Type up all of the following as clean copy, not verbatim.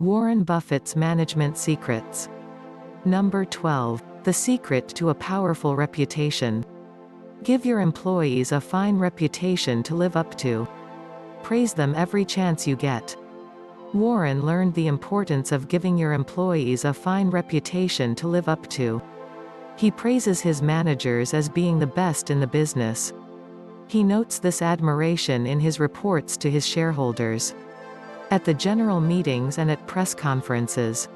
Warren Buffett's Management Secrets. Number 12. The secret to a powerful reputation. Give your employees a fine reputation to live up to. Praise them every chance you get. Warren learned the importance of giving your employees a fine reputation to live up to. He praises his managers as being the best in the business. He notes this admiration in his reports to his shareholders, at the general meetings and at press conferences.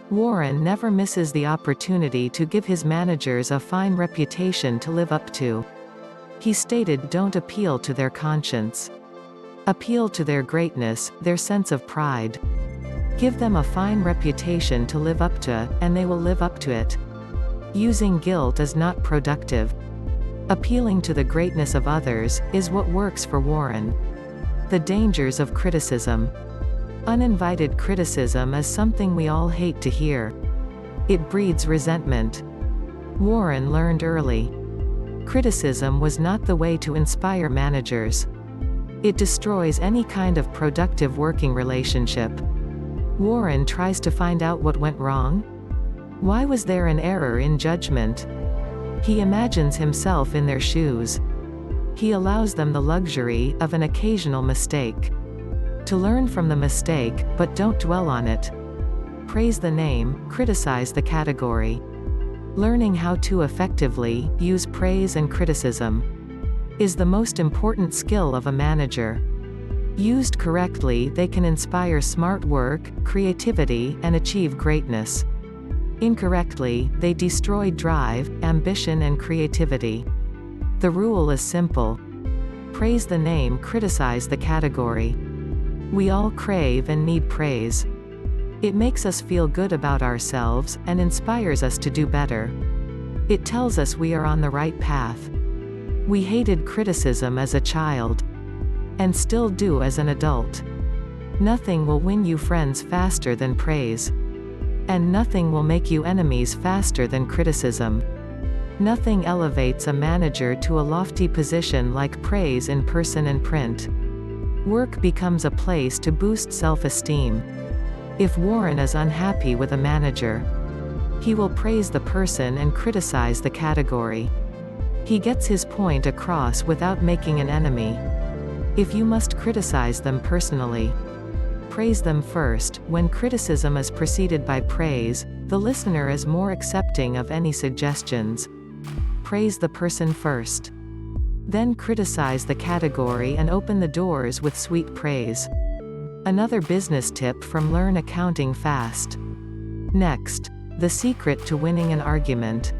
Warren never misses the opportunity to give his managers a fine reputation to live up to. He stated, "Don't appeal to their conscience. Appeal to their greatness, their sense of pride. Give them a fine reputation to live up to, and they will live up to it. Using guilt is not productive. Appealing to the greatness of others is what works for Warren." The dangers of criticism. Uninvited criticism is something we all hate to hear. It breeds resentment. Warren learned early. Criticism was not the way to inspire managers. It destroys any kind of productive working relationship. Warren tries to find out what went wrong. Why was there an error in judgment? He imagines himself in their shoes. He allows them the luxury of an occasional mistake. To learn from the mistake, but don't dwell on it. Praise the name, criticize the category. Learning how to effectively use praise and criticism is the most important skill of a manager. Used correctly, they can inspire smart work, creativity, and achieve greatness. Incorrectly, they destroy drive, ambition, and creativity. The rule is simple. Praise the name, criticize the category. We all crave and need praise. It makes us feel good about ourselves, and inspires us to do better. It tells us we are on the right path. We hated criticism as a child, and still do as an adult. Nothing will win you friends faster than praise. And nothing will make you enemies faster than criticism. Nothing elevates a manager to a lofty position like praise in person and print. Work becomes a place to boost self-esteem. If Warren is unhappy with a manager, he will praise the person and criticize the category. He gets his point across without making an enemy. If you must criticize them personally, praise them first. When criticism is preceded by praise, the listener is more accepting of any suggestions. Praise the person first. Then criticize the category and open the doors with sweet praise. Another business tip from Learn Accounting Fast. Next, the secret to winning an argument.